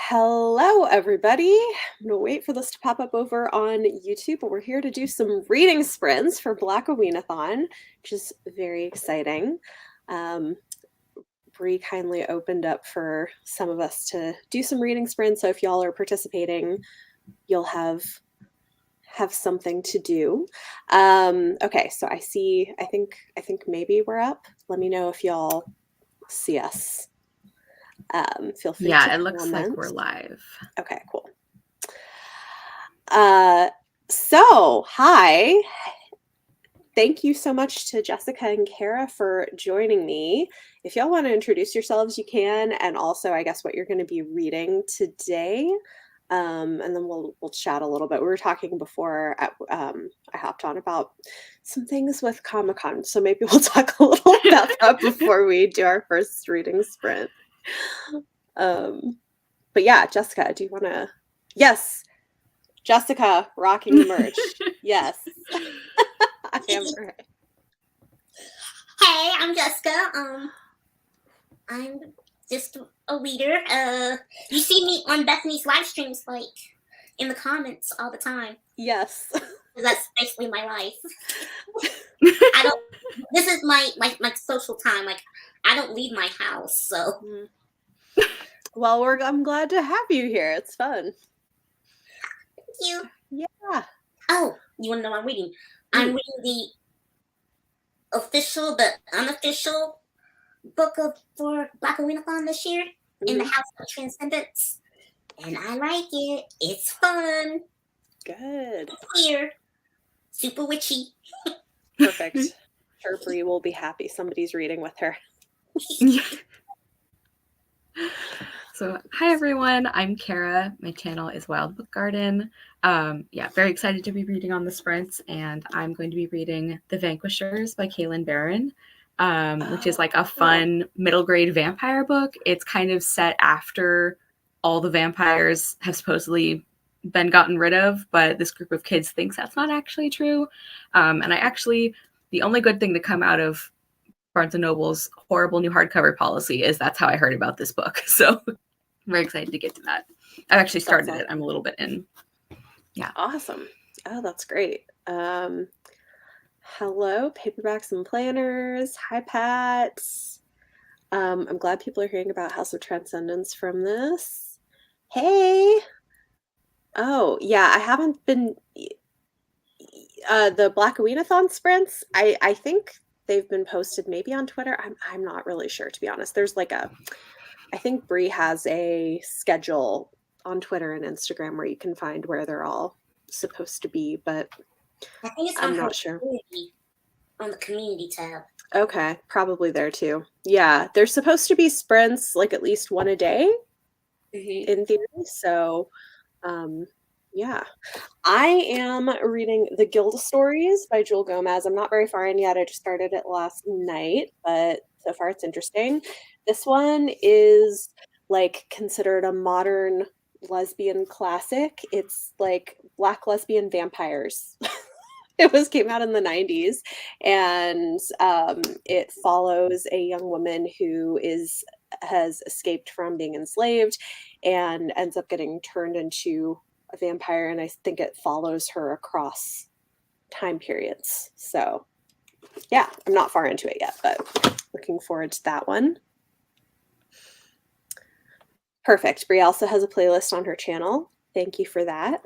Hello, everybody. I'm going to wait for this to pop up over on YouTube, but we're here to do some reading sprints for Blackoweenathon, which is very exciting. Bree kindly opened up for some of us to do some reading sprints, so if y'all are participating, you'll have something to do. Okay, so I think maybe we're up. Let me know if y'all see us. Feel free to it looks like we're live. Okay, cool. So hi. Thank you so much to Jessica and Kara for joining me. If y'all want to introduce yourselves, you can, and also I guess what you're going to be reading today. And then we'll chat a little bit. We were talking before I hopped on about some things with Comic-Con, so maybe we'll talk a little about that before we do our first reading sprint. But yeah, Jessica, do you want to? Yes, Jessica rocking the merch. Yes, I am right. Hey, I'm Jessica. I'm just a reader. You see me on Bethany's live streams, like in the comments all the time. Yes, that's basically my life. This is my social time. Like I don't leave my house, so. Well, I'm glad to have you here. It's fun. Thank you. Yeah. Oh, you want to know what I'm reading? I'm reading the official but unofficial book for Blackoweenathon this year, In the House of Transcendence. And I like it. It's fun. Good. It's clear. Super witchy. Perfect. Sure, Bree will be happy somebody's reading with her. So, hi everyone, I'm Kara. My channel is Wild Book Garden. Very excited to be reading on the sprints, and I'm going to be reading The Vanquishers by Kalyn, Barron, which is like a fun middle grade vampire book. It's kind of set after all the vampires have supposedly been gotten rid of, but this group of kids thinks that's not actually true. The only good thing to come out of Barnes & Noble's horrible new hardcover policy is that's how I heard about this book. So I'm very excited to get to that. I've actually started it. I'm a little bit in. Yeah. Awesome. Oh, that's great. Hello, paperbacks and planners. Hi, Pat. I'm glad people are hearing about House of Transcendence from this. Hey. Oh, yeah, I haven't been the Blackoweenathon sprints. I think they've been posted maybe on Twitter. I'm not really sure, to be honest. There's I think Bree has a schedule on Twitter and Instagram where you can find where they're all supposed to be, but I think it's I'm not sure. On the community tab. Okay, probably there too. Yeah, there's supposed to be sprints, like at least one a day in theory. So, yeah. I am reading The Guild Stories by Jewel Gomez. I'm not very far in yet. I just started it last night, but so far it's interesting. This one is like considered a modern lesbian classic. It's like Black lesbian vampires. It came out in the 90s, and it follows a young woman who has escaped from being enslaved and ends up getting turned into a vampire, and I think it follows her across time periods. So yeah, I'm not far into it yet, but looking forward to that one. Perfect. Brie also has a playlist on her channel. Thank you for that.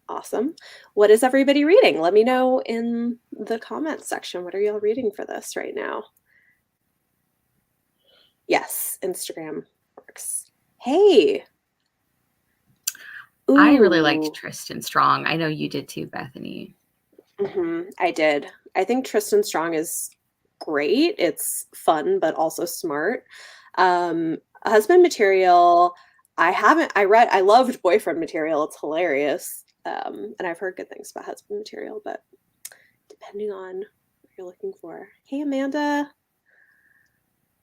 Awesome. What is everybody reading? Let me know in the comments section. What are y'all reading for this right now? Yes, Instagram works. Hey. Ooh. I really liked Tristan Strong. I know you did too, Bethany. I did. I think Tristan Strong is great. It's fun, but also smart. Husband Material, I loved Boyfriend Material. It's hilarious. And I've heard good things about Husband Material, but depending on what you're looking for. Hey, Amanda.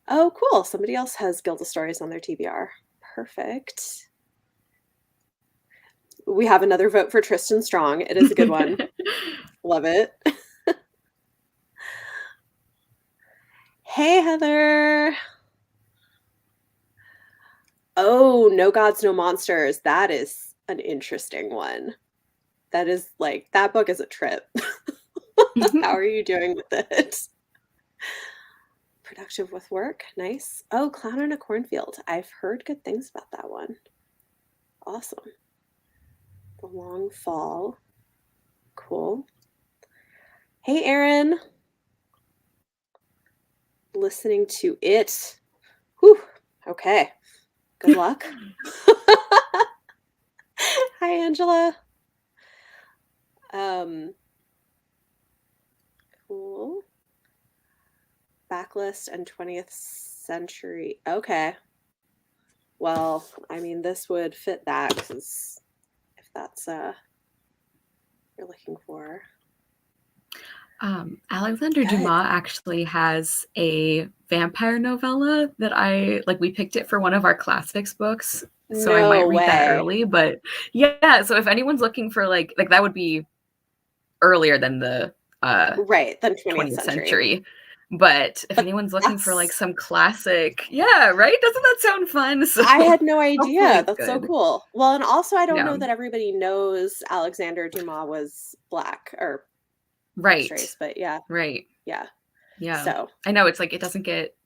Oh, cool. Somebody else has Guild of Stories on their TBR. Perfect. We have another vote for Tristan Strong. It is a good one. Love it. Hey, Heather. Oh, No Gods, No Monsters. That is an interesting one. That is like, that book is a trip. How are you doing with it? Productive with work. Nice. Oh, Clown in a Cornfield. I've heard good things about that one. Awesome. The Long Fall. Cool. Hey, Erin. Listening to it. Whew. Okay. Good luck. Hi, Angela. Cool. Backlist and 20th century. Okay. Well, I mean, this would fit that because if that's you're looking for. Alexander Good. Dumas actually has a vampire novella that we picked it for one of our classics books. So I might read that early, but yeah. So if anyone's looking for like that would be earlier than the right, than 20th century. But if anyone's looking for like some classic, yeah, right? Doesn't that sound fun? So I had no idea. That's good. so cool. Well, and also I don't know that everybody knows Alexander Dumas was Black or right race, but yeah. Right. Yeah. Yeah. So I know it's like it doesn't get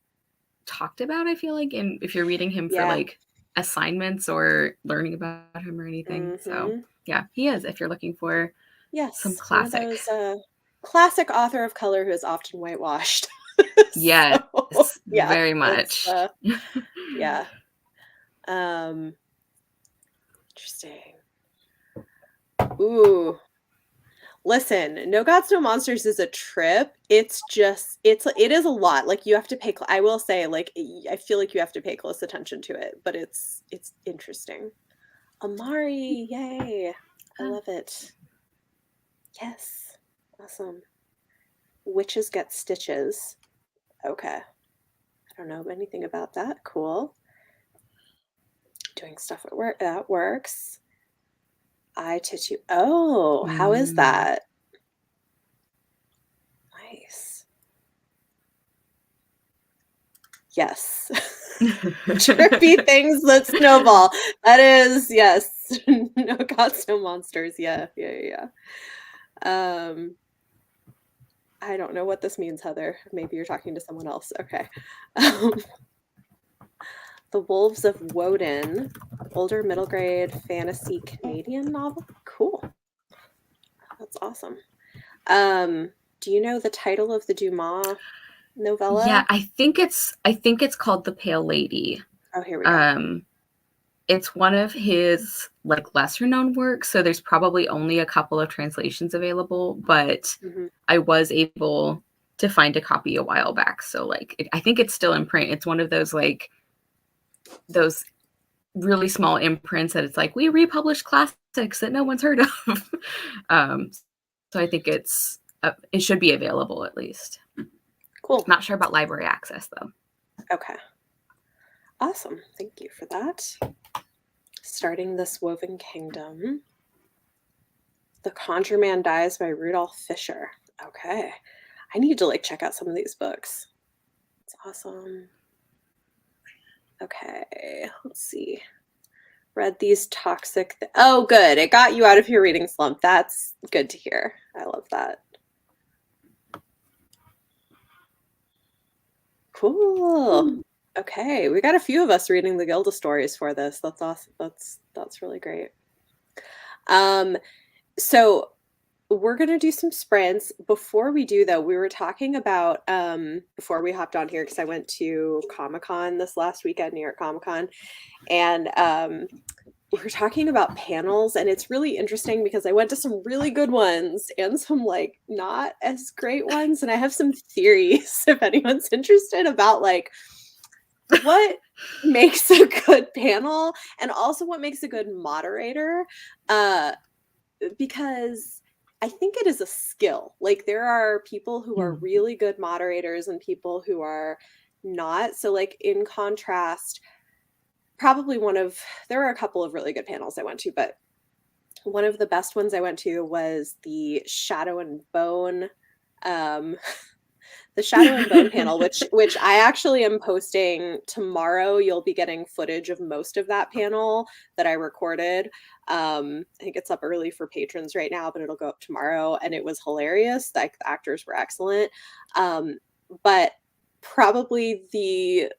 talked about, I feel like, if you're reading him for like assignments or learning about him or anything. So yeah, he is if you're looking for some classic. One of those classic author of color who is often whitewashed. Yes, so, very much. Yeah. Interesting. Ooh. Listen, No Gods, No Monsters is a trip. It is a lot. Like you have to pay, I will say, like, I feel like you have to pay close attention to it, but it's interesting. Amari, yay. I love it. Yes. Awesome. Witches Get Stitches. Okay. I don't know anything about that. Cool. Doing stuff at work. That works. I Titty. Oh, how is that? Nice. Yes. Trippy things that snowball. That is, yes. No Gods, No Monsters. Yeah. I don't know what this means, Heather. Maybe you're talking to someone else. Okay. The Wolves of Woden, older middle grade fantasy Canadian novel. Cool. That's awesome. Do you know the title of the Dumas novella? Yeah, I think it's called The Pale Lady. Oh, here we go. It's one of his like lesser known works, so there's probably only a couple of translations available, but I was able to find a copy a while back. So like I think it's still in print. It's one of those like those really small imprints that it's like we republish classics that no one's heard of. So I think it should be available at least. Cool. Not sure about library access though. Okay. Awesome. Thank you for that. Starting This Woven Kingdom. The Conjure Man Dies by Rudolph Fisher. Okay. I need to like check out some of these books. It's awesome. Okay. Let's see. Read these toxic. Oh, good. It got you out of your reading slump. That's good to hear. I love that. Cool. Okay, we got a few of us reading the Gilda stories for this. That's awesome. That's really great. So we're gonna do some sprints. Before we do, though, we were talking about before we hopped on here because I went to Comic-Con this last weekend, New York Comic-Con, and we were talking about panels, and it's really interesting because I went to some really good ones and some like not as great ones, and I have some theories if anyone's interested about like what makes a good panel and also what makes a good moderator, because I think it is a skill. Like there are people who are really good moderators and people who are not. So like in contrast, probably there are a couple of really good panels I went to, but one of the best ones I went to was the Shadow and Bone The Shadow and Bone panel, which I actually am posting tomorrow. You'll be getting footage of most of that panel that I recorded. I think it's up early for patrons right now, but it'll go up tomorrow. And it was hilarious. Like, the actors were excellent. But probably the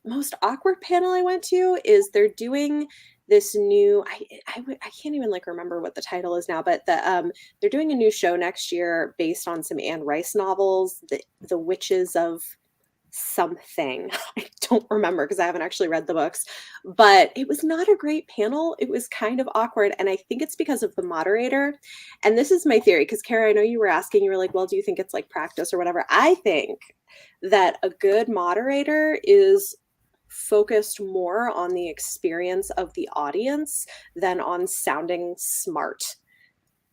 most awkward panel I went to is they're doing this new, I can't even like remember what the title is now, but they're doing a new show next year based on some Anne Rice novels, the Witches of something. I don't remember because I haven't actually read the books, but it was not a great panel. It was kind of awkward, and I think it's because of the moderator. And this is my theory, because Kara, I know you were asking, you were like, well, do you think it's like practice or whatever? I think that a good moderator is focused more on the experience of the audience than on sounding smart,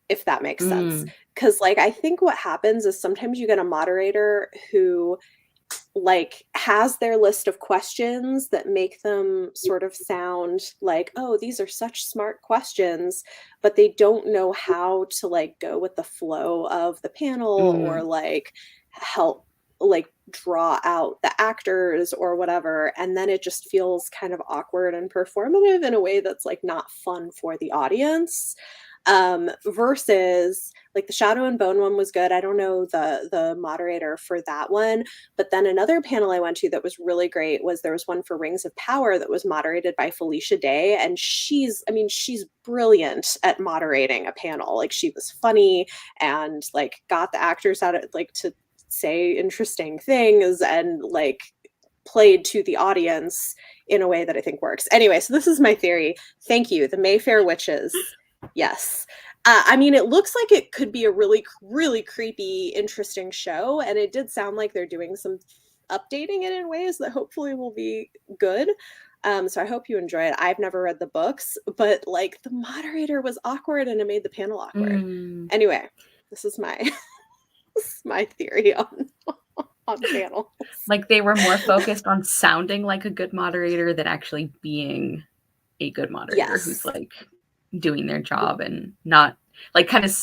if that makes sense. Because like, I think what happens is sometimes you get a moderator who like has their list of questions that make them sort of sound like, oh, these are such smart questions, but they don't know how to like go with the flow of the panel or like help like draw out the actors or whatever. And then it just feels kind of awkward and performative in a way that's like not fun for the audience. Versus like the Shadow and Bone one was good. I don't know the moderator for that one, but then another panel I went to that was really great was there was one for Rings of Power that was moderated by Felicia Day, and she's brilliant at moderating a panel. Like, she was funny and like got the actors out of like to say interesting things and like played to the audience in a way that I think works. Anyway, so this is my theory. Thank you. The Mayfair Witches. Yes. I mean, it looks like it could be a really, really creepy, interesting show. And it did sound like they're doing some updating it in ways that hopefully will be good. So I hope you enjoy it. I've never read the books, but like the moderator was awkward and it made the panel awkward. Anyway, this is my my theory on panels. Like, they were more focused on sounding like a good moderator than actually being a good moderator who's like doing their job and not like kind of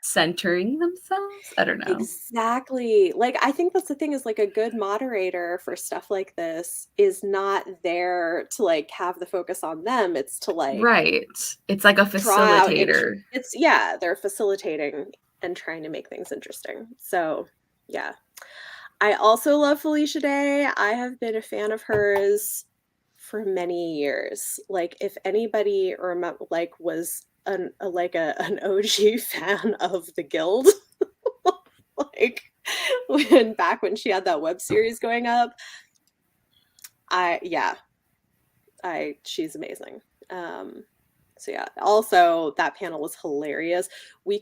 centering themselves. I don't know. Exactly. Like, I think that's the thing, is like a good moderator for stuff like this is not there to like have the focus on them. It's to like, right. It's like a facilitator. They're facilitating and trying to make things interesting. So yeah. I also love Felicia Day. I have been a fan of hers for many years. Like, if anybody was an OG fan of the Guild, like back when she had that web series going up, she's amazing. So yeah, also that panel was hilarious. We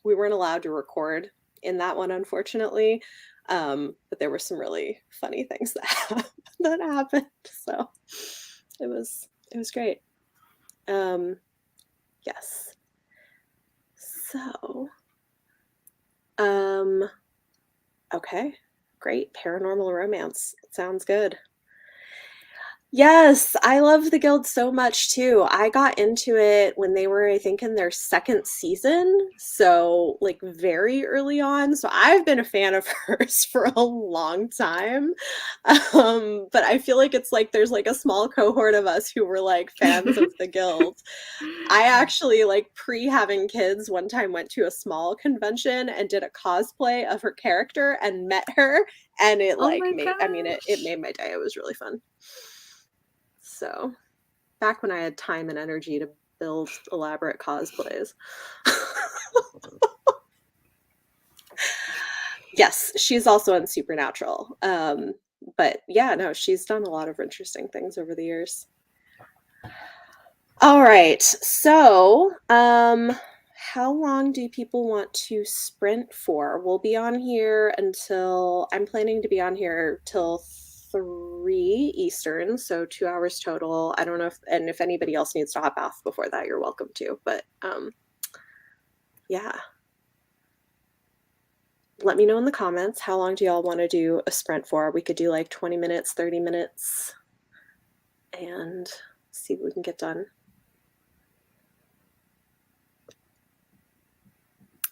weren't allowed to record in that one, unfortunately. But there were some really funny things that happened. So it was great. Yes. So, okay, great. Paranormal romance. Sounds good. Yes, I love the Guild so much too. I got into it when they were, I think, in their second season, so like very early on. So I've been a fan of hers for a long time. But I feel like it's like there's like a small cohort of us who were like fans of the Guild. I actually, like, pre-having kids, one time went to a small convention and did a cosplay of her character and met her, and it it made my day. It was really fun. So, back when I had time and energy to build elaborate cosplays. Yes, she's also in Supernatural. But yeah, no, she's done a lot of interesting things over the years. All right, so how long do people want to sprint for? We'll be on here until, I'm planning to be on here till 3 Eastern, so 2 hours total. I don't know if anybody else needs to hop off before that, you're welcome to, but yeah. Let me know in the comments, how long do y'all want to do a sprint for? We could do like 20 minutes, 30 minutes, and see what we can get done.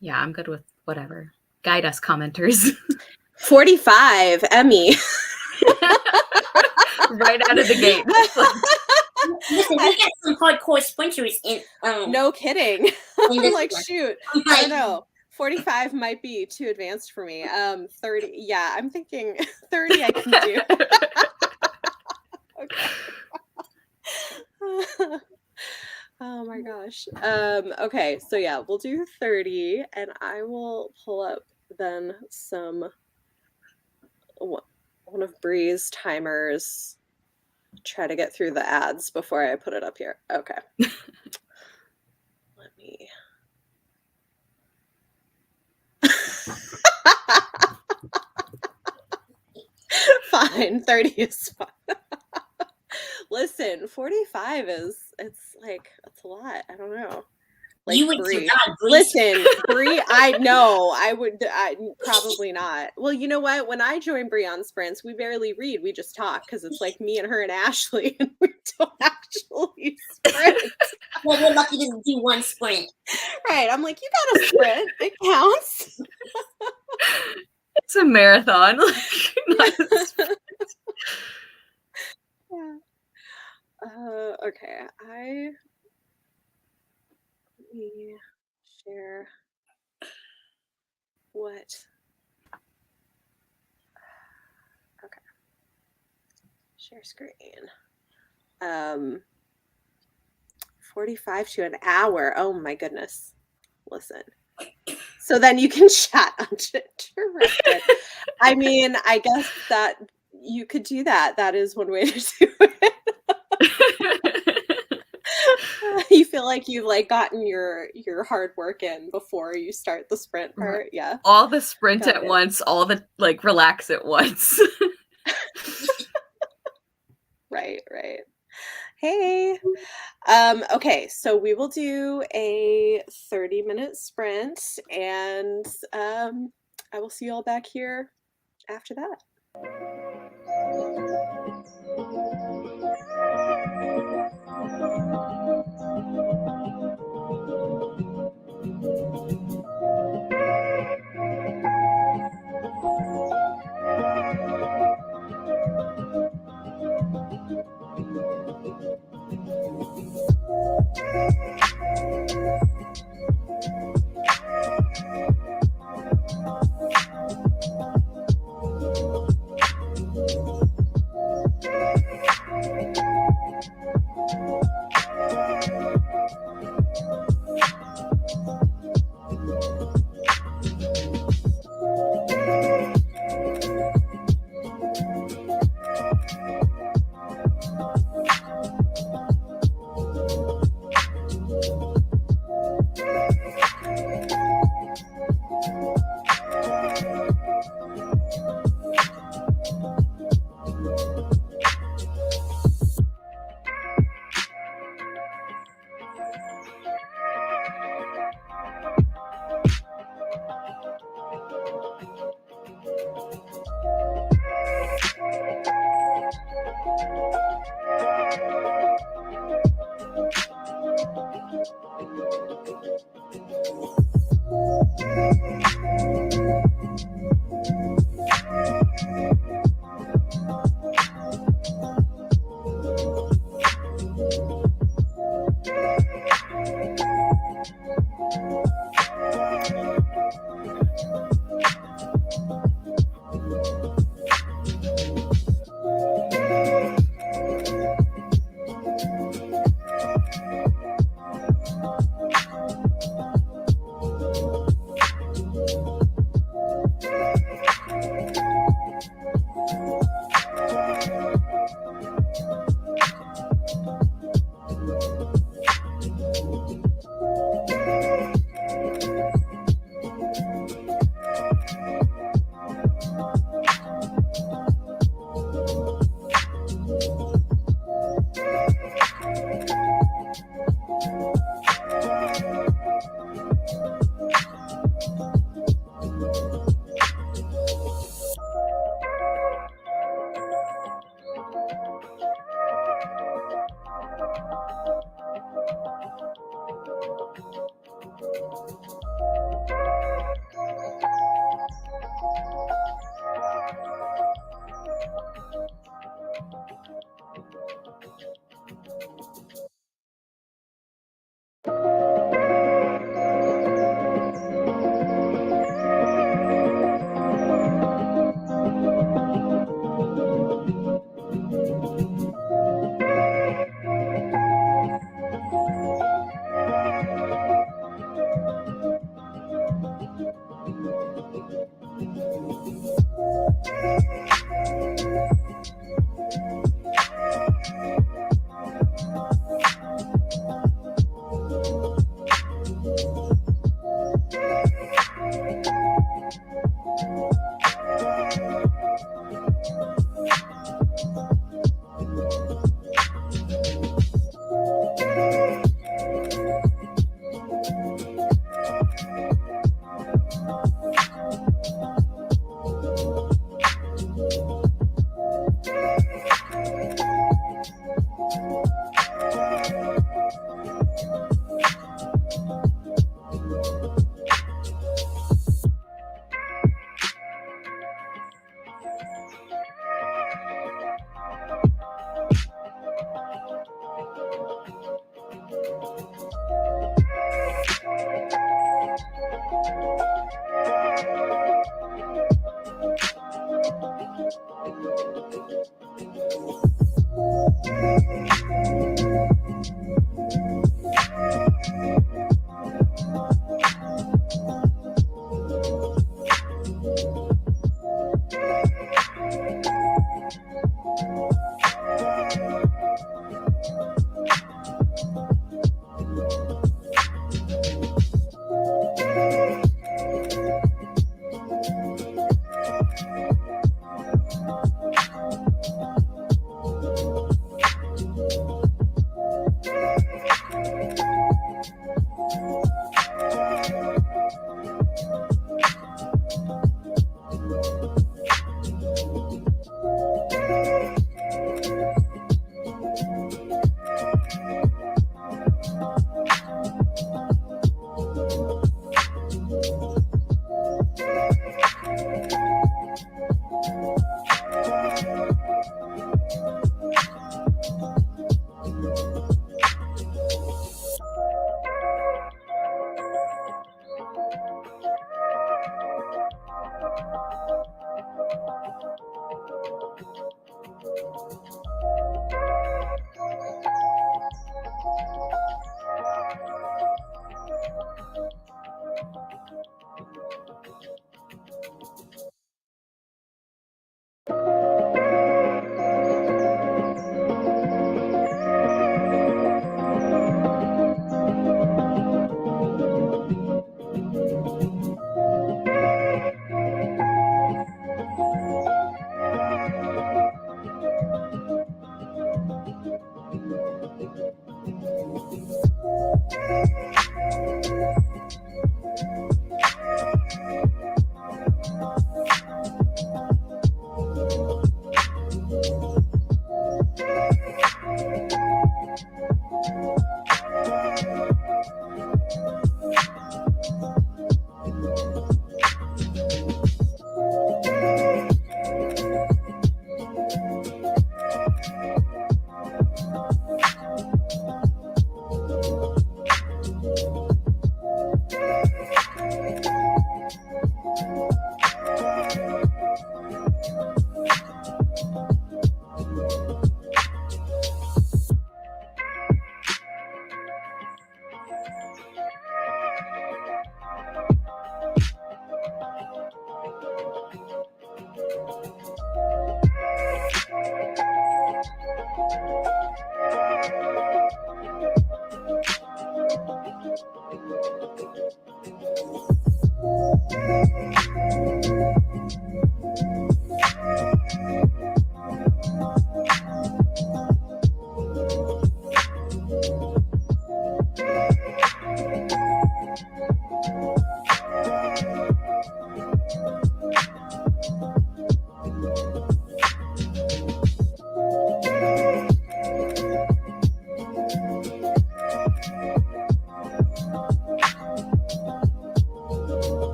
Yeah, I'm good with whatever. Guide us, commenters. 45, Emmy. Right out of the gate. Listen, we get some hardcore sprinters in. No kidding. I'm this like, one. shoot, I'm I like, don't know. 45 might be too advanced for me. 30, yeah, I'm thinking 30 I can do. Okay. Oh my gosh. Okay, so yeah, we'll do 30, and I will pull up then one of Bree's timers. Try to get through the ads before I put it up here. Okay. Let me. Fine, 30 is fine. Listen, 45 it's a lot. I don't know. Like, you would Bree. not Bree. Listen, Bree, I know I probably not. Well, you know what? When I join Bree on sprints, we barely read. We just talk because it's like me and her and Ashley, and we don't actually sprint. Well, we're lucky to do one sprint. Right. I'm like, you got a sprint. It counts. It's a marathon. Not a sprint. Yeah. Okay. Let me share what. Okay. Share screen. 45 to an hour. Oh my goodness. Listen. So then you can chat uninterrupted. I mean, I guess that you could do that. That is one way to do it. You feel like you've gotten your hard work in before you start the sprint part. Yeah. All the sprint Got at it. once, all the relax at once. Right. Hey. Okay, so we will do a 30-minute sprint, and I will see you all back here after that.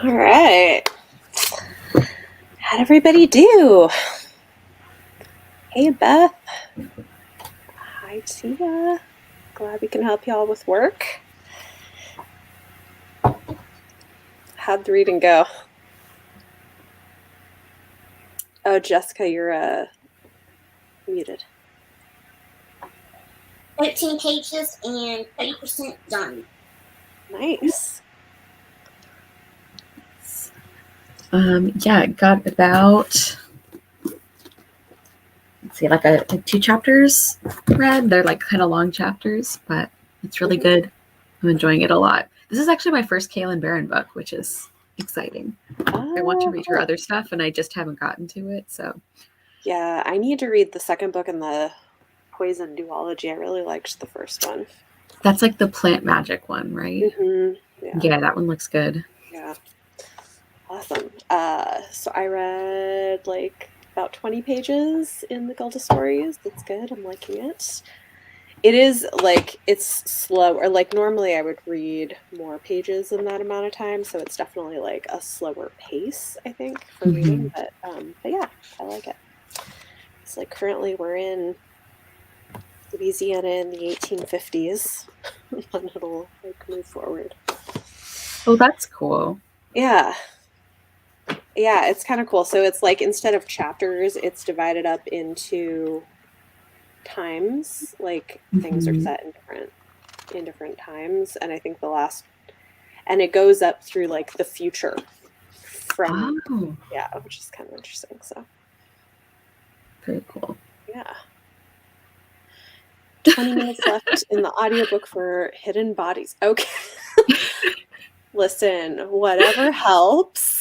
All right. How'd everybody do? Hey, Beth. Hi, Tia. Glad we can help y'all with work. How'd the reading go? Oh, Jessica, you're muted. 13 pages and 30% done. Nice. Yeah, got about, let's see, like 2 chapters read. They're like kind of long chapters, but it's really good. I'm enjoying it a lot. This is actually my first Kalyn Barron book, which is exciting. I want to read her other stuff, and I just haven't gotten to it. So yeah, I need to read the second book in the Poison duology. I really liked the first one. That's like the plant magic one, right? Mm-hmm. Yeah, that one looks good. Yeah. Awesome. So I read like about 20 pages in the Gulda stories. That's good. I'm liking it. It is like it's slow, or like normally I would read more pages in that amount of time, so it's definitely like a slower pace, I think, for reading. But yeah, I like it. It's like currently we're in Louisiana in the 1850s, and it'll like move forward. Oh, that's cool. Yeah. Yeah, it's kind of cool. So it's like instead of chapters, it's divided up into times. Like things are set in different times, and I think and it goes up through like the future from yeah, which is kind of interesting. So very cool. Yeah. 20 minutes left in the audiobook for Hidden Bodies. Okay. Listen, whatever helps.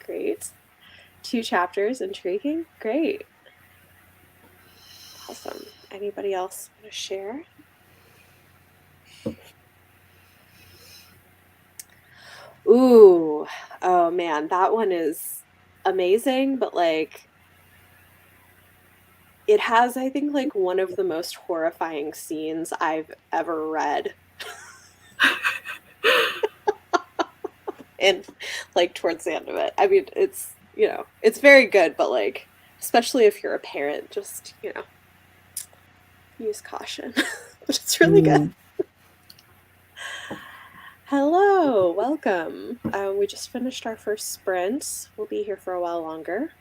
Great. 2 chapters, intriguing. Great. Awesome. Anybody else want to share? Ooh. Oh man, that one is amazing, but like it has, I think, like one of the most horrifying scenes I've ever read. And like towards the end of it. I mean, it's, you know, it's very good, but like, especially if you're a parent, just, you know, use caution. But it's really good. Hello, welcome. We just finished our first sprint. We'll be here for a while longer.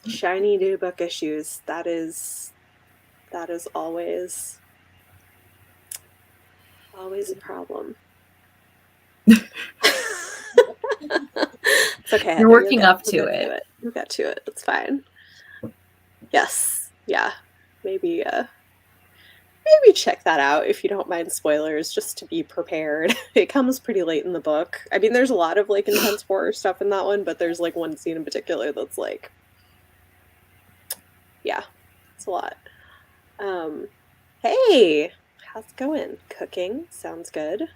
Shiny new book issues. That is always a problem. It's okay. You're working up to it. We'll get to it. It's fine. Yes. Yeah. Maybe check that out if you don't mind spoilers, just to be prepared. It comes pretty late in the book. I mean, there's a lot of like intense horror stuff in that one, but there's like one scene in particular that's like, yeah, it's a lot. Hey, how's it going? Cooking sounds good.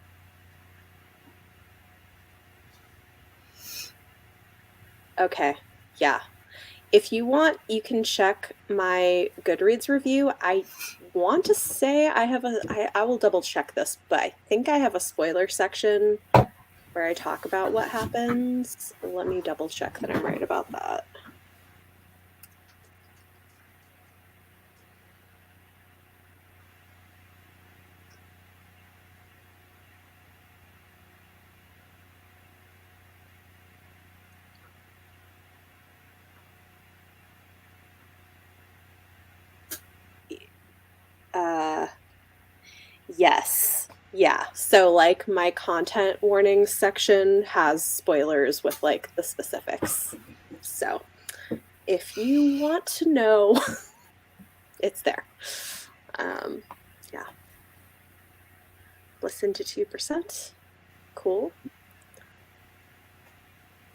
Okay, yeah. If you want, you can check my Goodreads review. I want to say I will double check this, but I think I have a spoiler section where I talk about what happens. Let me double check that I'm right about that. Yes. Yeah. So like my content warning section has spoilers with like the specifics. So if you want to know, it's there. Yeah. Listen to 2%. Cool.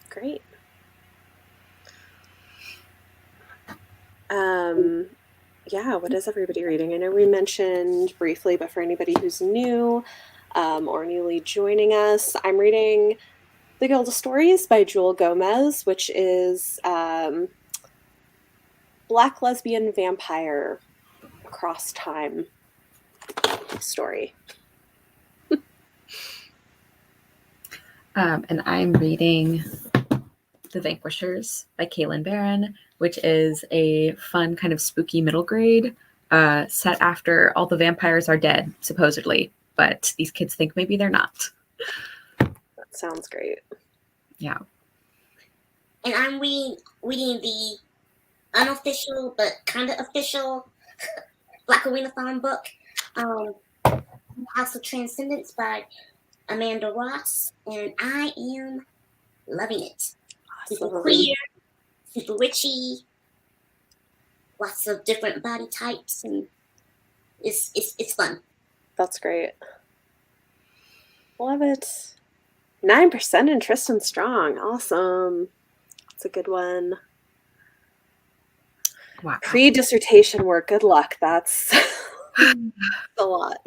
Great. Yeah, what is everybody reading? I know we mentioned briefly, but for anybody who's new or newly joining us, I'm reading The Guild of Stories by Jewel Gomez, which is Black lesbian vampire across time story. And I'm reading The Vanquishers by Kalyn Barron, which is a fun kind of spooky middle grade set after all the vampires are dead, supposedly, but these kids think maybe they're not. That sounds great. Yeah. And I'm reading the unofficial but kind of official Blackoweenathon book, House of Transcendence by Amanda Ross, and I am loving it. Super queer, super witchy, lots of different body types, and it's fun. That's great. Love it. 9% in Tristan Strong. Awesome. It's a good one. Wow. Pre-dissertation work. Good luck. That's a lot.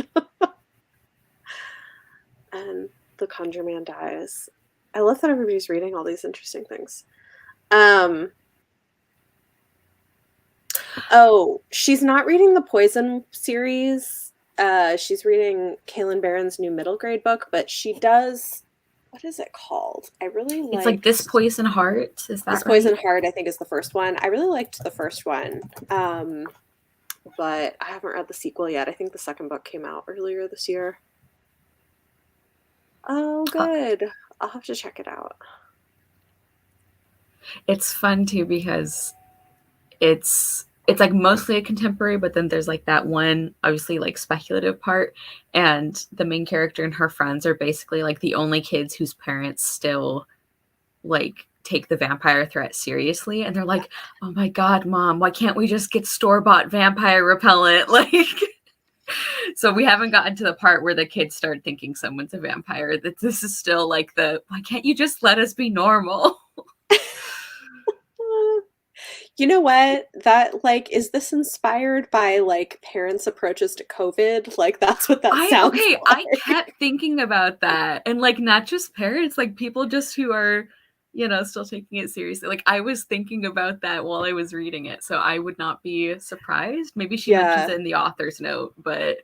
And The Conjure Man Dies. I love that everybody's reading all these interesting things. Um, oh, she's not reading the Poison series. She's reading Kalyn Barron's new middle grade book, but she does. What is it called? I really It's liked like This Poison Heart. Is that This right? Poison Heart, I think, is the first one. I really liked the first one, but I haven't read the sequel yet. I think the second book came out earlier this year. Oh, good. I'll have to check it out. It's fun too because it's like mostly a contemporary, but then there's like that one obviously like speculative part, and the main character and her friends are basically like the only kids whose parents still like take the vampire threat seriously, and they're like, oh my god, Mom, why can't we just get store-bought vampire repellent? Like, so we haven't gotten to the part where the kids start thinking someone's a vampire. That this is still like why can't you just let us be normal? You know what? That like, is this inspired by like parents' approaches to COVID? Like that's what that sounds like. I kept thinking about that. And like not just parents, like people just who are, still taking it seriously. Like I was thinking about that while I was reading it. So I would not be surprised. Maybe she mentions it in the author's note, but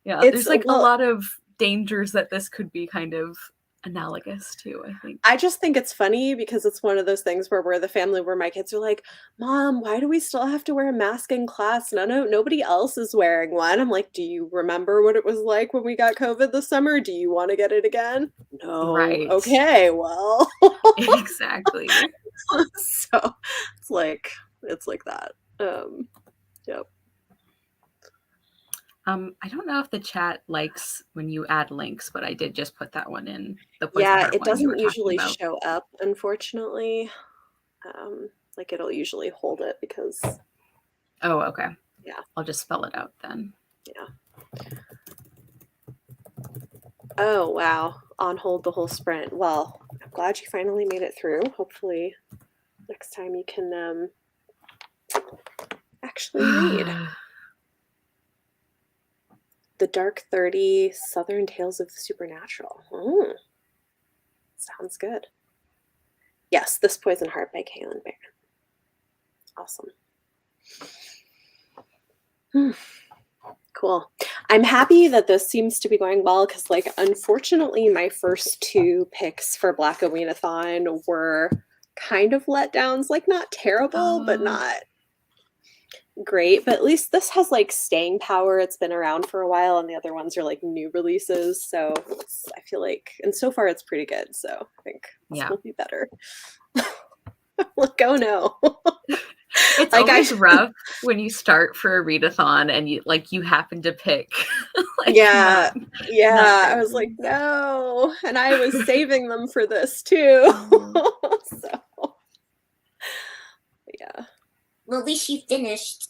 yeah, there's like a lot of dangers that this could be kind of analogous to, I think. I just think it's funny because it's one of those things where we're the family where my kids are like, Mom, why do we still have to wear a mask in class? Nobody else is wearing one. I'm like, do you remember what it was like when we got COVID this summer? Do you want to get it again? No. Right. Okay, well. Exactly. So it's like that. Yep. I don't know if the chat likes when you add links, but I did just put that one in. It doesn't usually show up, unfortunately. Like it'll usually hold it because. Oh, okay. Yeah. I'll just spell it out then. Yeah. Oh, wow. On hold the whole sprint. Well, I'm glad you finally made it through. Hopefully next time you can actually read. The Dark 30 Southern Tales of the Supernatural. Sounds good. Yes, This Poison Heart by Kalyn Barron. Awesome. Cool. I'm happy that this seems to be going well because, like, unfortunately, my first two picks for Blackoweenathon were kind of letdowns. Like, not terrible, but not great. But at least this has, like, staying power. It's been around for a while, and the other ones are, like, new releases. So I feel like, and so far it's pretty good. So I think this will be better. Like, oh no. It's like always rough when you start for a readathon and you happen to pick. Like, not I was like, no, and I was saving them for this too. So yeah. Well, at least you finished.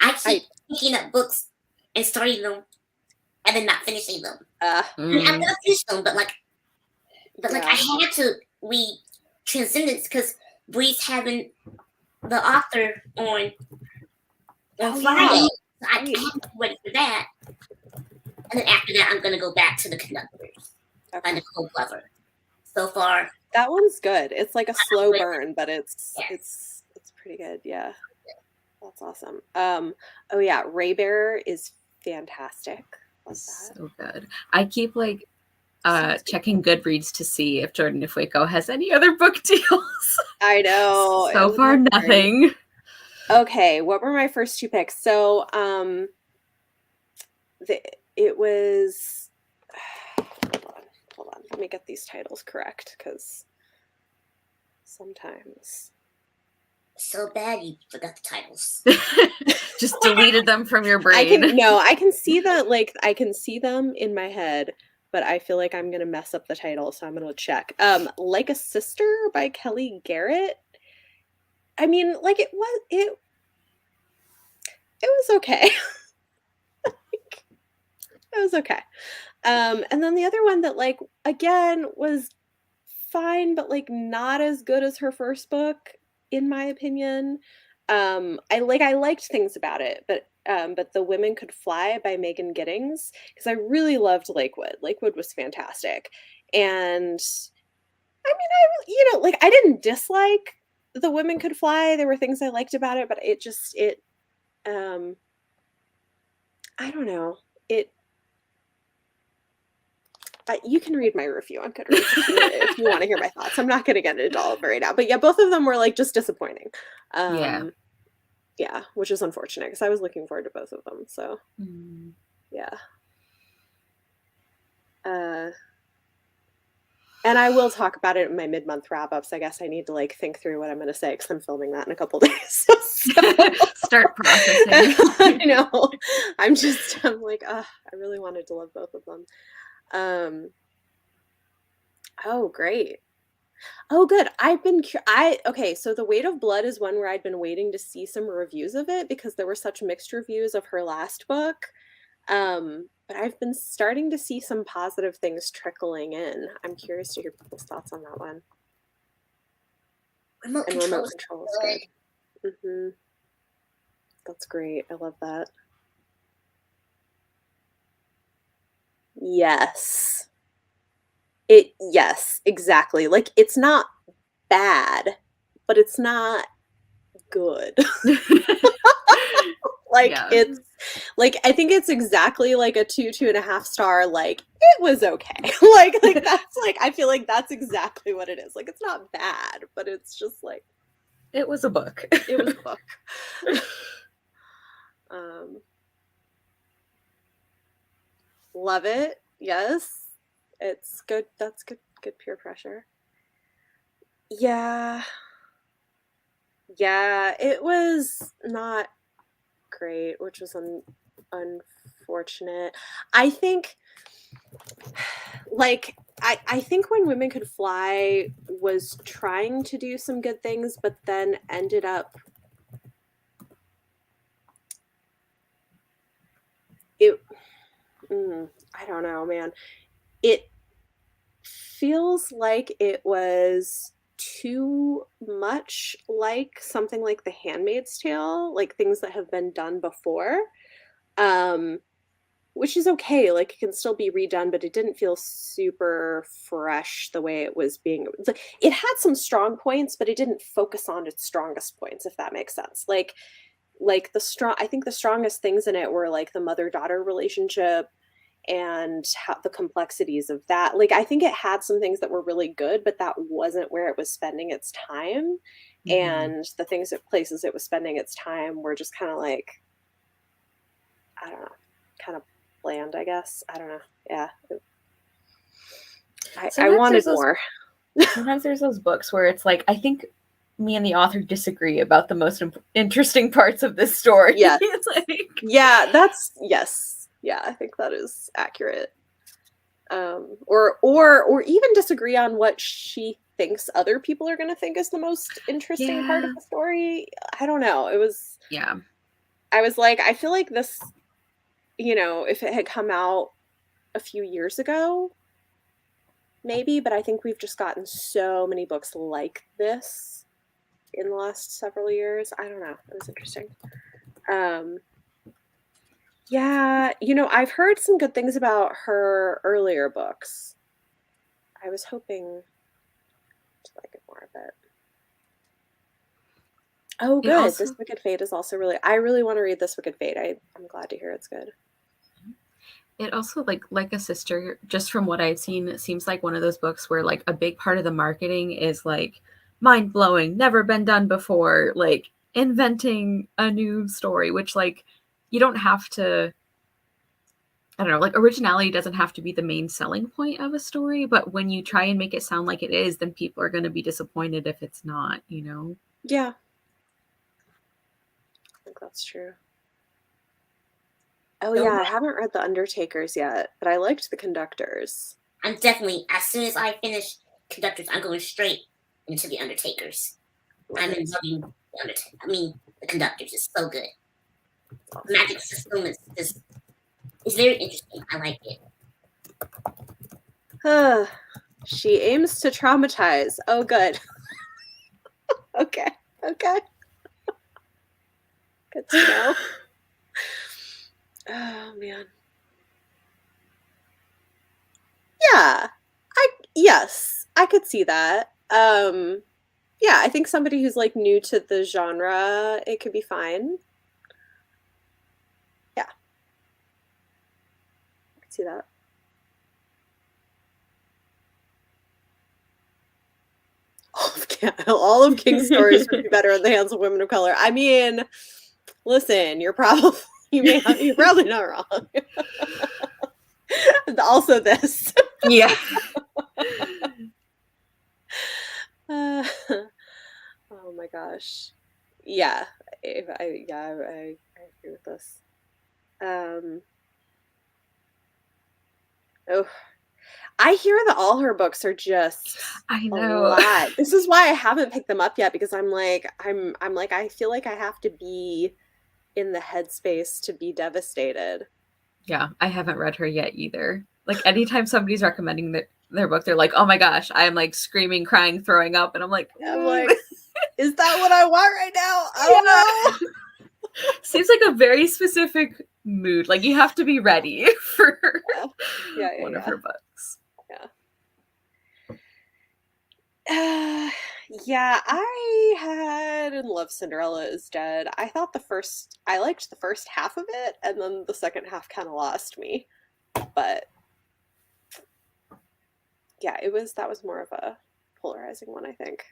I keep picking up books and starting them, and then not finishing them. I mean, I'm gonna finish them, but I had to read Transcendence because Bree's having the author on Friday. So I have to wait for that. And then after that, I'm going to go back to The Conductors by Nicole Glover. So far. That one's good. It's like a slow burn, but it's pretty good. Yeah. That's awesome. Oh yeah, Raybearer is fantastic. Love that. So good. I keep checking Goodreads to see if Jordan Ifueko has any other book deals. I know. So far, nothing. Okay, what were my first two picks? So, it was. Hold on. Let me get these titles correct because sometimes. So bad you forgot the titles. Just deleted them from your brain. I can see that. Like I can see them in my head. But I feel like I'm going to mess up the title, so I'm going to check. Like a Sister by Kelly Garrett. I mean, like it was okay. It was okay. And then the other one that, like, again, was fine, but like not as good as her first book, in my opinion. I liked things about it, but The Women Could Fly by Megan Giddings, because I really loved Lakewood. Lakewood was fantastic. And I mean, I didn't dislike the women could fly. There were things I liked about it, but I don't know. You can read my review on Goodreads if you want to hear my thoughts. I'm not going to get into all of it right now, but yeah, both of them were like just disappointing. Yeah, which is unfortunate because I was looking forward to both of them. So yeah. And I will talk about it in my mid-month wrap-ups. I guess I need to like think through what I'm going to say because I'm filming that in a couple days. Start processing. I know. I'm like, I really wanted to love both of them. Oh, great. Oh, good. Okay, so The Weight of Blood is one where I'd been waiting to see some reviews of it because there were such mixed reviews of her last book. But I've been starting to see some positive things trickling in. I'm curious to hear people's thoughts on that one. Remote control is good. Mm-hmm. That's great. I love that. Yes. Yes, exactly. Like, it's not bad, but it's not good. Like, it's like, I think it's exactly like a 2.5 star, like, it was okay. like that's like, I feel like that's exactly what it is. Like, it's not bad, but it's just like, it was a book. It was a book. Love it. Yes. It's good. That's good peer pressure. Yeah. Yeah, it was not great, which was unfortunate. I think like I think When Women Could Fly was trying to do some good things, but then ended up I don't know, man. It feels like it was too much like something like The Handmaid's Tale, like things that have been done before. Which is okay, like it can still be redone, but it didn't feel super fresh the way it was being. It had some strong points, but it didn't focus on its strongest points, if that makes sense. Like I think the strongest things in it were like the mother-daughter relationship and how the complexities of that. Like, I think it had some things that were really good, but that wasn't where it was spending its time. And the places it was spending its time were just kind of like, I don't know, kind of bland, I guess. I don't know. Yeah. I wanted more. Sometimes there's those books where it's like, I think me and the author disagree about the most interesting parts of this story. Yeah. It's like... Yeah, yes. Yeah, I think that is accurate. Or even disagree on what she thinks other people are going to think is the most interesting part of the story. I don't know. I was like, I feel like this, if it had come out a few years ago, maybe, but I think we've just gotten so many books like this in the last several years. I don't know. It was interesting. Yeah, I've heard some good things about her earlier books. I was hoping to like it more of it. Oh, good. This Wicked Fate is also I really want to read This Wicked Fate. I'm glad to hear it's good. It also, like a sister, just from what I've seen, it seems like one of those books where like a big part of the marketing is like mind-blowing, never been done before, like inventing a new story, which like you don't have to, I don't know, like originality doesn't have to be the main selling point of a story, but when you try and make it sound like it is, then people are going to be disappointed if it's not, Yeah. I think that's true. Oh, yeah, I haven't read The Undertakers yet, but I liked The Conductors. I'm definitely, as soon as I finish Conductors, I'm going straight into The Undertakers. I'm enjoying The Conductors is so good. The magic system is very interesting. I like it. She aims to traumatize. Oh, good. Okay. Good to know. Oh, man. Yeah. Yes, I could see that. Yeah, I think somebody who's like new to the genre, it could be fine. Yeah. I can see that. All of King's stories would be better in the hands of women of color. I mean, listen, you're probably you're probably not wrong. Also, this. Yeah. Oh my gosh. Yeah, I agree with this. Oh, I hear that all her books are just I a know. lot. This is why I haven't picked them up yet, because I'm like I feel like I have to be in the headspace to be devastated. Yeah, I haven't read her yet either. Like anytime somebody's recommending their book, they're like, "Oh my gosh," I am like screaming, crying, throwing up, and I'm like, is that what I want right now? I don't know. Seems like a very specific mood. Like you have to be ready for one of her books. Yeah, I had in Love Cinderella is Dead. I liked the first half of it, and then the second half kind of lost me. But yeah, that was more of a polarizing one, I think.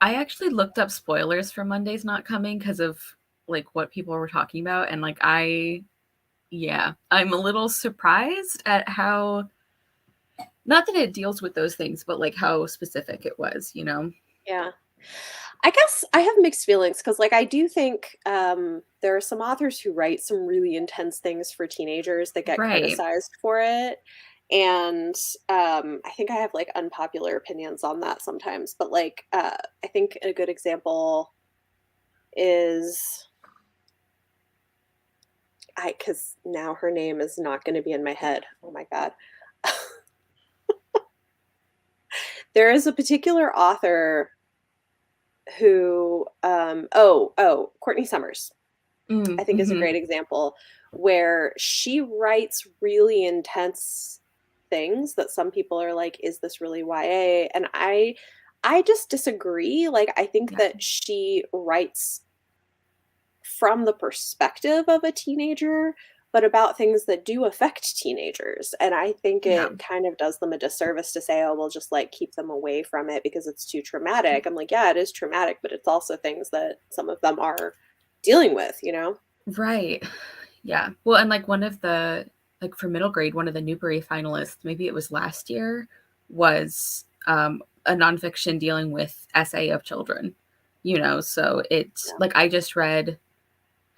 I actually looked up spoilers for Monday's Not Coming because of like what people were talking about, and like I'm a little surprised at how, not that it deals with those things, but like how specific it was, you know? Yeah. I guess I have mixed feelings because, like, I do think there are some authors who write some really intense things for teenagers that get criticized for it. And I think I have, like, unpopular opinions on that sometimes. But, like, I think a good example is... because now her name is not going to be in my head. Oh, my God. There is a particular author who Courtney Summers, I think is a great example, where she writes really intense things that some people are like, is this really YA? And I just disagree. Like, I think that she writes from the perspective of a teenager, but about things that do affect teenagers. And I think it kind of does them a disservice to say, oh, we'll just like keep them away from it because it's too traumatic. I'm like, yeah, it is traumatic, but it's also things that some of them are dealing with, you know? Right. Yeah. Well, and like one of the, like for middle grade, one of the Newbery finalists, maybe it was last year, was a nonfiction dealing with SA of children, you know? So it's like, I just read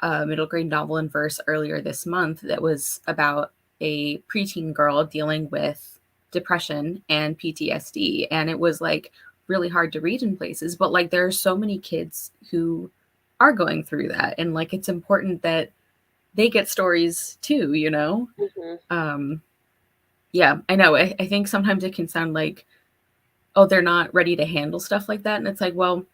a middle grade novel in verse earlier this month that was about a preteen girl dealing with depression and PTSD. And it was like really hard to read in places, but like there are so many kids who are going through that. And like, it's important that they get stories too, you know? Yeah, I know. I think sometimes it can sound like, oh, they're not ready to handle stuff like that. And it's like, well,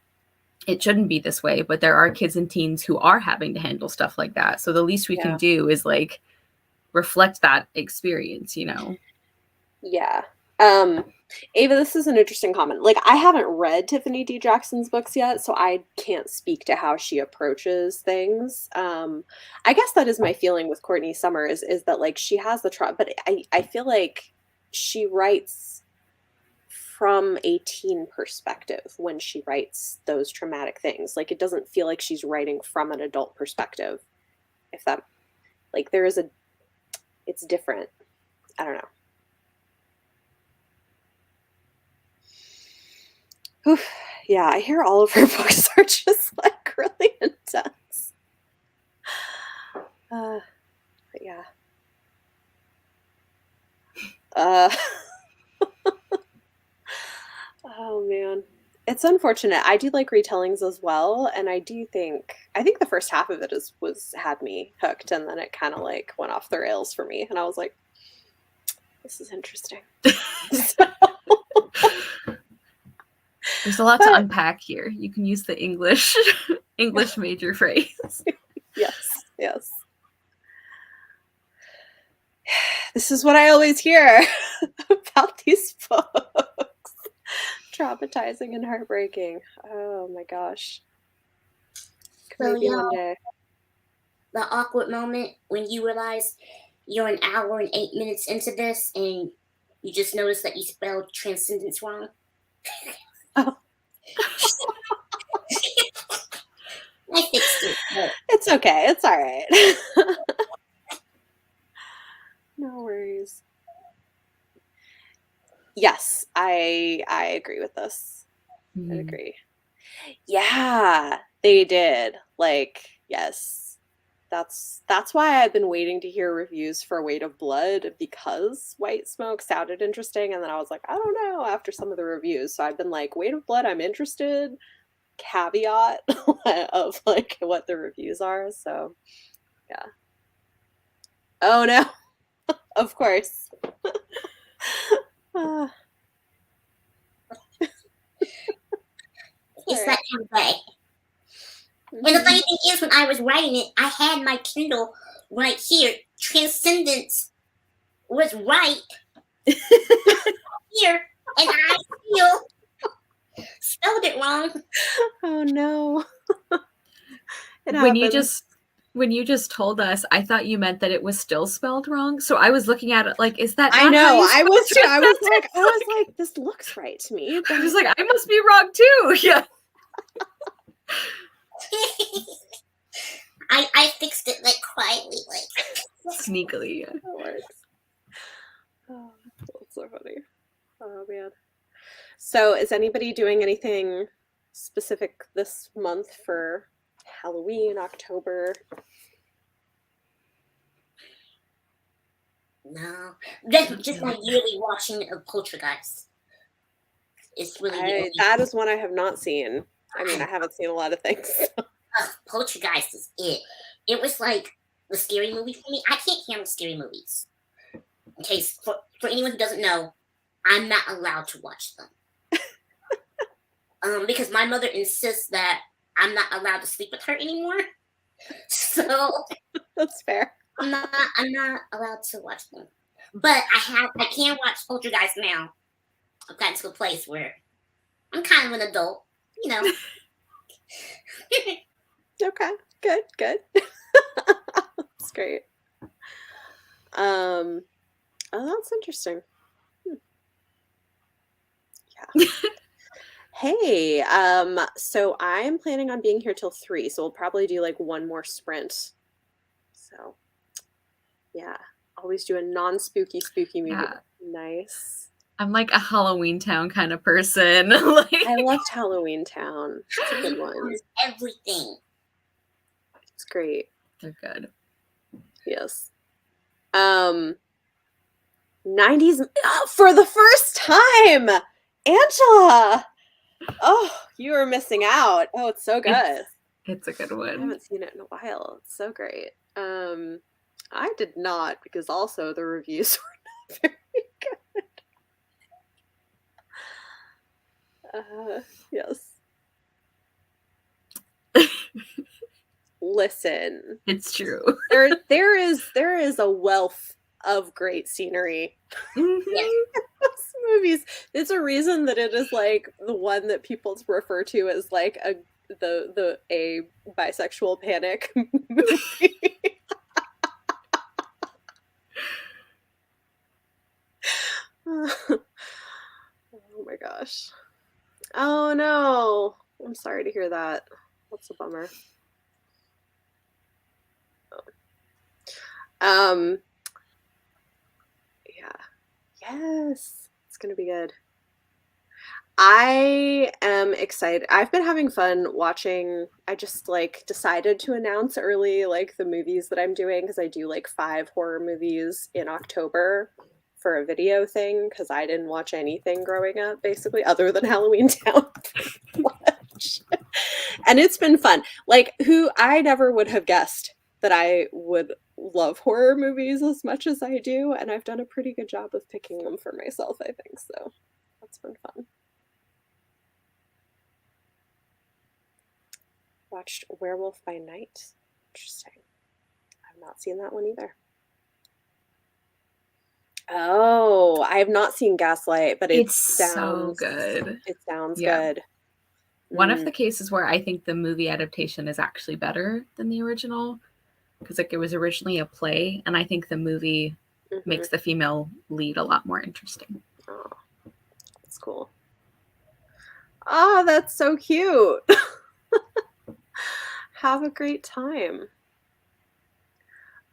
it shouldn't be this way, but there are kids and teens who are having to handle stuff like that. So the least we can do is like reflect that experience, you know? Yeah. Ava, this is an interesting comment. Like, I haven't read Tiffany D. Jackson's books yet, so I can't speak to how she approaches things. I guess that is my feeling with Courtney Summers, is that like she has the trauma, but I feel like she writes from a teen perspective when she writes those traumatic things. Like, it doesn't feel like she's writing from an adult perspective. If that, like, it's different. I don't know. Oof. Yeah, I hear all of her books are just like really intense. But yeah. Oh man, it's unfortunate. I do like retellings as well, and I think the first half of it had me hooked, and then it kind of like went off the rails for me, and I was like, this is interesting. There's a lot to unpack here. You can use the English major phrase. Yes. This is what I always hear about these books. Traumatizing and heartbreaking. Oh my gosh. So, Maybe one day. the awkward moment when you realize you're an hour and 8 minutes into this and you just notice that you spelled transcendence wrong. Oh. I fixed it. But It's okay. It's all right. No worries. Yes, I agree with this. I agree. Yeah, they did. Like, yes. That's why I've been waiting to hear reviews for Weight of Blood, because White Smoke sounded interesting, and then I was like, I don't know, after some of the reviews. So I've been like, Weight of Blood, I'm interested. Caveat of like what the reviews are. So yeah. Oh no. Of course. it's that kind of day. And the funny thing is, when I was writing it, I had my Kindle right here. Transcendence was right here, and I still spelled it wrong. Oh no. When you just told us, I thought you meant that it was still spelled wrong. So I was looking at it like, is that not I know. how you I spell was too. I was transcendence? like, this looks right to me. I was like, I must be wrong too. Yeah. I fixed it like quietly, like Sneakily. Yeah. That works. Oh, that's so funny. Oh man. So is anybody doing anything specific this month for Halloween, October? no. That's just my yearly watching of Poltergeist. It's really That is one I have not seen. I mean, I haven't seen a lot of things. Poltergeist is it. It was like the scary movie for me. I can't handle scary movies. In case for anyone who doesn't know, I'm not allowed to watch them. Because my mother insists that I'm not allowed to sleep with her anymore. So That's fair. I'm not allowed to watch them. But I can watch Poltergeist now. I've gotten to a place where I'm kind of an adult, you know. Okay. Good. That's great. Oh, that's interesting. Yeah. Hey, so I'm planning on being here till 3, so we'll probably do like one more sprint. So, yeah, always do a non-spooky movie. Yeah. Nice. I'm like a Halloween Town kind of person. Like, I loved Halloween Town. It's a good one. Everything. It's great. they're good. Yes. 90s for the first time, Angela. Oh, you were missing out. Oh, it's so good. It's a good I one. haven't seen it in a while. It's so great. I did not, because also the reviews were not very good. Yes. Listen, It's true. there is a wealth of great scenery. Yes. Movies. There's a reason that it is like the one that people refer to as like a bisexual panic movie. Oh my gosh. Oh no. I'm sorry to hear that. That's a bummer. Yeah. Yes. It's gonna be good. I am excited. I've been having fun watching. I just like decided to announce early like the movies that I'm doing, because I do like 5 horror movies in October for a video thing, because I didn't watch anything growing up basically other than Halloween Town. And it's been fun. Like, who I never would have guessed that I would love horror movies as much as I do, and I've done a pretty good job of picking them for myself, I think. So that's been fun. Watched Werewolf by Night. Interesting. I've not seen that one either. Oh, I have not seen Gaslight, but It's so good. It sounds Yeah. good. One of the cases where I think the movie adaptation is actually better than the original, because like it was originally a play, and I think the movie makes the female lead a lot more interesting. Oh, that's cool. Oh, that's so cute. Have a great time.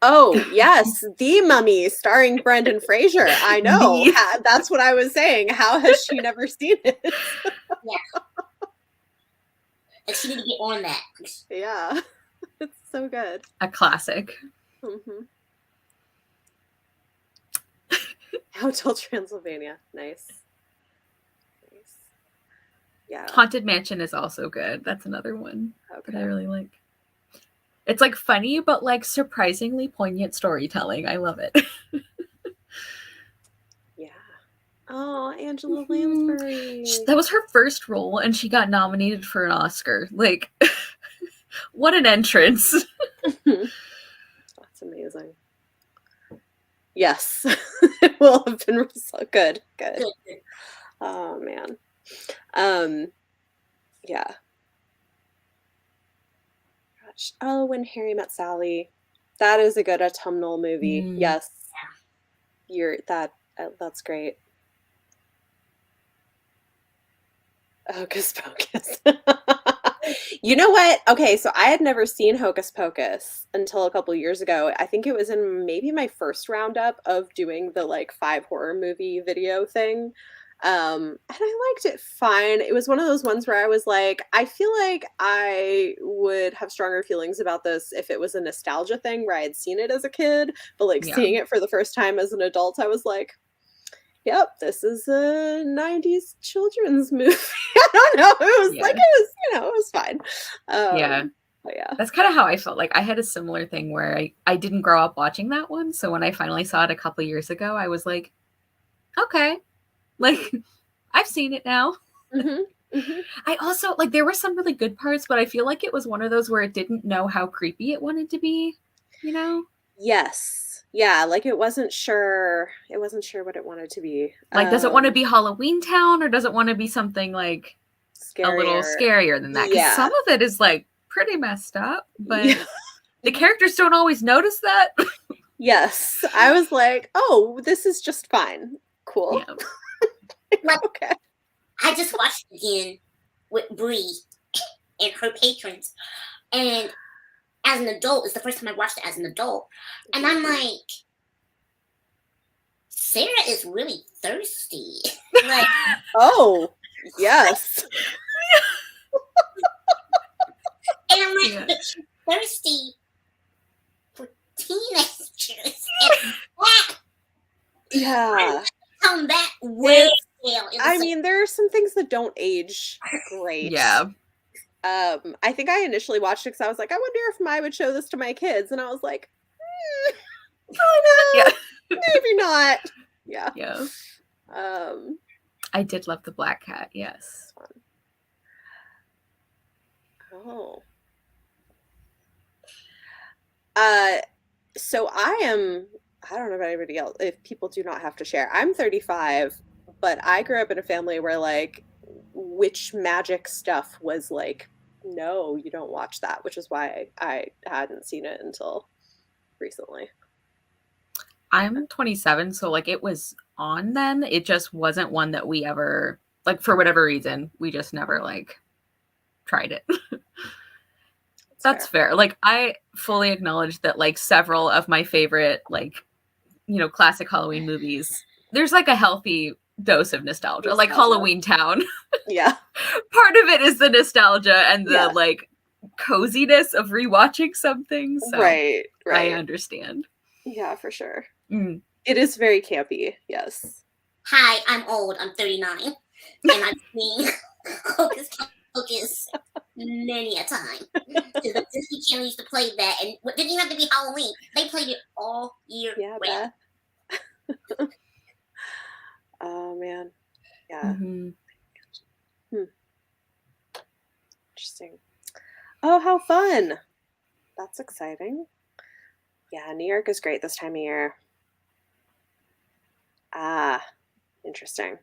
Oh, yes, The Mummy, starring Brendan Fraser. I know. That's what I was saying. How has she never seen it? Yeah. And she need to get on that. Yeah. It's so good. A classic. Hotel Transylvania. Nice. Yeah. Haunted Mansion is also good. That's another one that I really like. It's like funny, but like surprisingly poignant storytelling. I love it. Yeah. Oh, Angela Lansbury. That was her first role, and she got nominated for an Oscar. Like, what an entrance. That's amazing. Yes. It will have been so good. Good. Oh, man. Yeah. Gosh. Oh, When Harry Met Sally. That is a good autumnal movie. Yes. That's great. Hocus Pocus. You know what? Okay, so I had never seen Hocus Pocus until a couple years ago. I think it was in maybe my first roundup of doing the like 5 horror movie video thing. And I liked it fine. It was one of those ones where I was like, I feel like I would have stronger feelings about this if it was a nostalgia thing where I had seen it as a kid, but like seeing it for the first time as an adult, I was like, yep, this is a 90s children's movie. I don't know. It was like, it was fine. Yeah. That's kind of how I felt. Like I had a similar thing where I didn't grow up watching that one. So when I finally saw it a couple years ago, I was like, okay, like I've seen it now. I also like there were some really good parts, but I feel like it was one of those where it didn't know how creepy it wanted to be, you know? Yes. Yeah, like it wasn't sure what it wanted to be. Like, does it want to be Halloween Town, or does it want to be something like a little scarier than that? Because some of it is like pretty messed up, but the characters don't always notice that. Yes. I was like, oh, this is just fine. Cool. Yeah. Okay. I just watched it again with Bree and her patrons. And as an adult, it's the first time I watched it as an adult. And I'm like, Sarah is really thirsty. Like, oh, yes. And I'm like, but she's thirsty for teenagers. Yeah. Come back way well. I mean, there are some things that don't age great. Yeah. I think I initially watched it because I was like, I wonder if I would show this to my kids, and I was like, probably not. Maybe not. Yeah. Yeah. I did love the Black Cat. Yes. Oh. So I don't know about anybody else, if people do not have to share. I'm 35, but I grew up in a family where like witch magic stuff was like, no, you don't watch that, which is why I hadn't seen it until recently. I'm 27, so like it was on then. It just wasn't one that we ever, like for whatever reason, we just never like tried it. That's fair. Like I fully acknowledge that like several of my favorite like, you know, classic Halloween movies, there's like a healthy dose of nostalgia. Like Halloween Town. Yeah. Part of it is the nostalgia and the like coziness of rewatching something. So right. I understand. Yeah, for sure. It is very campy. Yes. Hi, I'm old. I'm 39. And I've seen Hocus Pocus many a time. The Disney Channel used to play that, and it didn't even have to be Halloween. They played it all year round. Oh man, yeah. Interesting. Oh, how fun! That's exciting. Yeah, New York is great this time of year. Ah, interesting.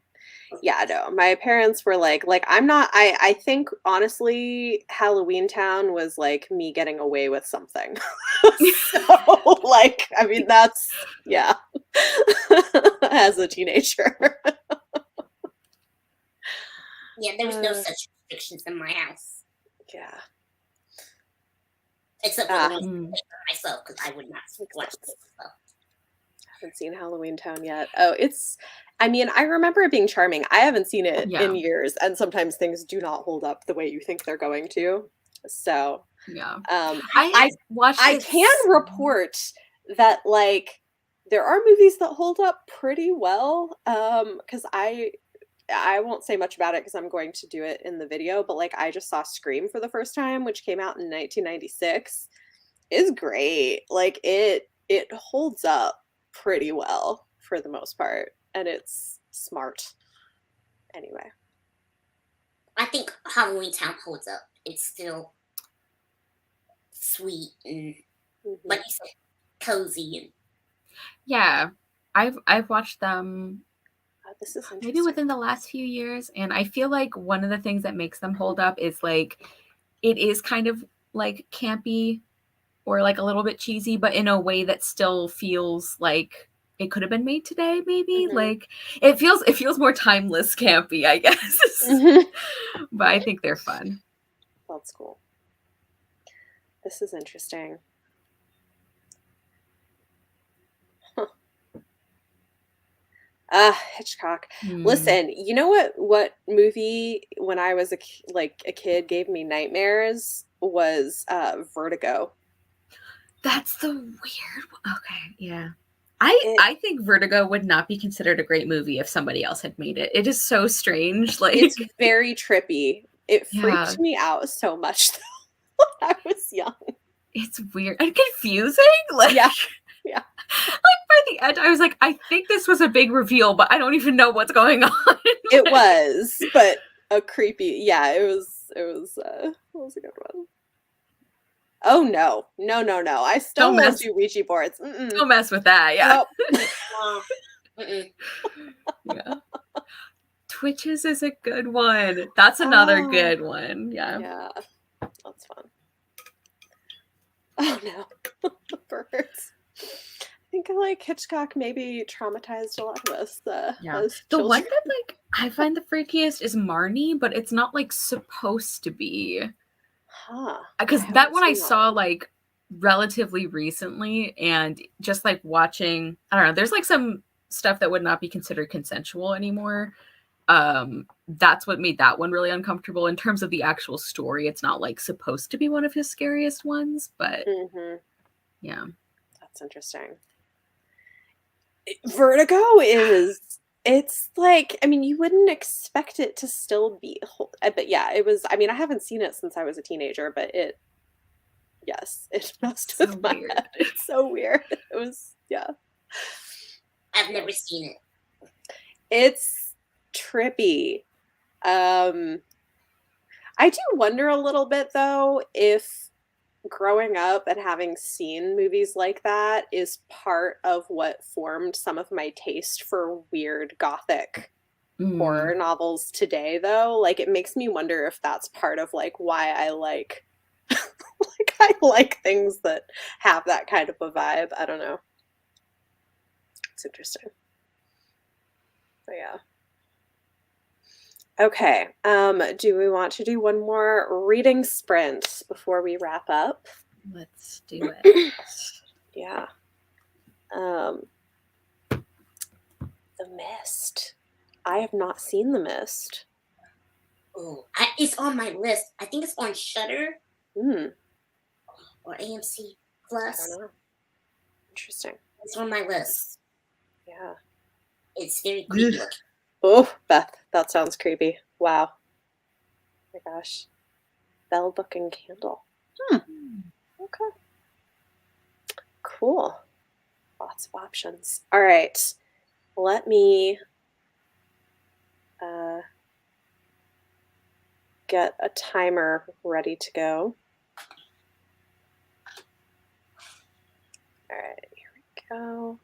Yeah, no, my parents were like I'm not I think honestly Halloween Town was like me getting away with something. So like I mean that's yeah. As a teenager. Yeah, there was no such restrictions in my house. Yeah. Except for the ones Mm. I made for myself, because I would not watch this stuff. Haven't seen Halloween Town yet. Oh, I mean, I remember it being charming. I haven't seen it Yeah. in years, and sometimes things do not hold up the way you think they're going to. So, Yeah. I watched I it. can report that like there are movies that hold up pretty well. Because I won't say much about it because I'm going to do it in the video, but like I just saw Scream for the first time, which came out in 1996. It's great. Like it holds up pretty well for the most part, and it's smart. Anyway. I think Halloween Town holds up. It's still sweet and, like you said, cozy. And Yeah, I've watched them this is maybe within the last few years, and I feel like one of the things that makes them hold up is like it is kind of like campy or like a little bit cheesy, but in a way that still feels like it could have been made today, maybe. Like it feels more timeless campy, I guess. But I think they're fun. That's cool. This is interesting. Hitchcock. Listen, you know what movie when I was a kid gave me nightmares was Vertigo. That's the weird one. Okay, yeah. I think Vertigo would not be considered a great movie if somebody else had made it. It is so strange. Like it's very trippy. It freaked me out so much though, when I was young. It's weird and confusing. Like yeah. Like by the end, I was like, I think this was a big reveal, but I don't even know what's going on. It was, but a creepy. Yeah, it was a good one. Oh no. I still won't do Ouija boards. Don't mess with that. Yeah. Nope. Yeah. Twitches is a good one. That's another good one. Yeah. Yeah. That's fun. Oh no. Birds. I think like Hitchcock maybe traumatized a lot of us. The one that like I find the freakiest is Marnie, but it's not like supposed to be. Because that one I saw like relatively recently, and just like watching, I don't know, there's like some stuff that would not be considered consensual anymore. That's what made that one really uncomfortable. In terms of the actual story, it's not like supposed to be one of his scariest ones, but yeah. That's interesting. Vertigo it's like, I mean, you wouldn't expect it to still be, but yeah, it was, I mean, I haven't seen it since I was a teenager, but it messed with my head. It's so weird. It was, yeah. I've never seen it. It's trippy. I do wonder a little bit though if growing up and having seen movies like that is part of what formed some of my taste for weird gothic horror novels today though. Like it makes me wonder if that's part of like why I like I like things that have that kind of a vibe. I don't know. It's interesting. But yeah. Okay. Do we want to do one more reading sprint before we wrap up? Let's do it. Yeah. The Mist. I have not seen The Mist. Oh, it's on my list. I think it's on Shudder or AMC Plus. I don't know. Interesting. It's on my list. Yeah. It's very creepy looking. Oh, Beth, that sounds creepy. Wow. Oh my gosh. Bell Book and Candle. Okay. Cool. Lots of options. All right. Let me get a timer ready to go. All right, here we go.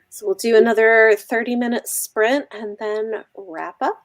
So we'll do another 30-minute sprint and then wrap up.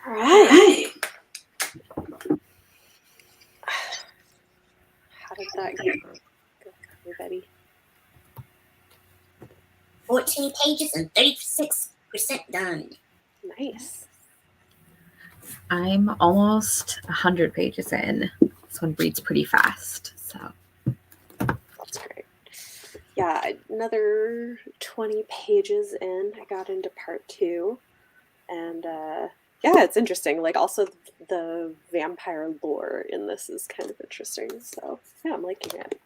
All right. How did that go for everybody? 14 pages and 36% done. Nice. I'm almost 100 pages in. This one reads pretty fast, so. That's great. Yeah, another 20 pages in. I got into part 2. And yeah, it's interesting. Like, also the vampire lore in this is kind of interesting. So yeah, I'm liking it.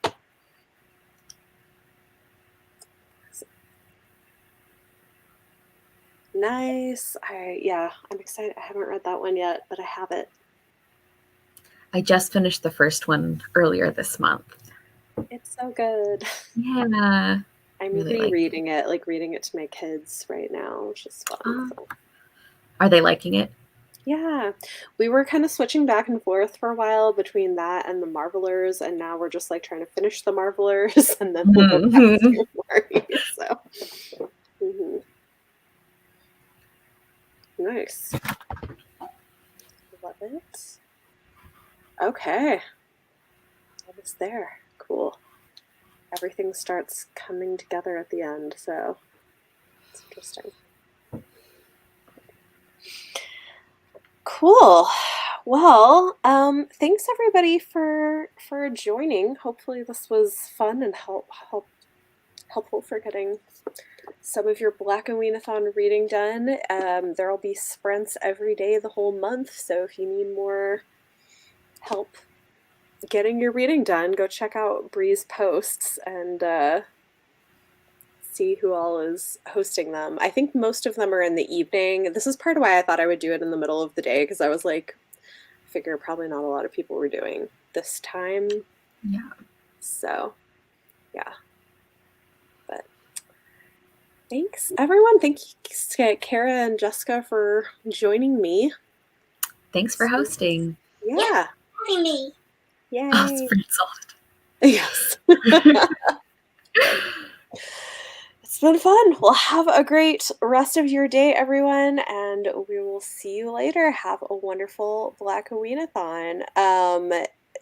Nice. I'm excited. I haven't read that one yet, but I have it. I just finished the first one earlier this month. It's so good. Yeah. I'm really rereading it, like reading it to my kids right now, which is fun. So. Are they liking it? Yeah, we were kind of switching back and forth for a while between that and the Marvelers, and now we're just like trying to finish the Marvelers and then we'll go back to Murray. So, nice. Love it. Okay, almost there. Cool. Everything starts coming together at the end, so it's interesting. Cool. Well, thanks everybody for joining. Hopefully this was fun and helpful for getting some of your Blackoweenathon reading done. There'll be sprints every day the whole month, so if you need more help getting your reading done, go check out Bree's posts and see who all is hosting them. I think most of them are in the evening. This is part of why I thought I would do it in the middle of the day, because I was like, I figure probably not a lot of people were doing this time. Yeah. So, yeah. But thanks, everyone. Thanks, Kara and Jessica, for joining me. Thanks for hosting. Yeah. Having me. Yay. Oh, it's pretty solid. Yes. It's been fun. Well, have a great rest of your day, everyone, and we will see you later. Have a wonderful Blackoweenathon.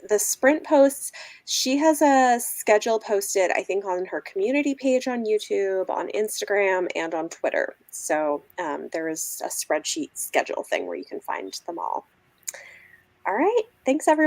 The sprint posts, she has a schedule posted, I think, on her community page on YouTube, on Instagram, and on Twitter. So there is a spreadsheet schedule thing where you can find them all. All right. Thanks, everyone.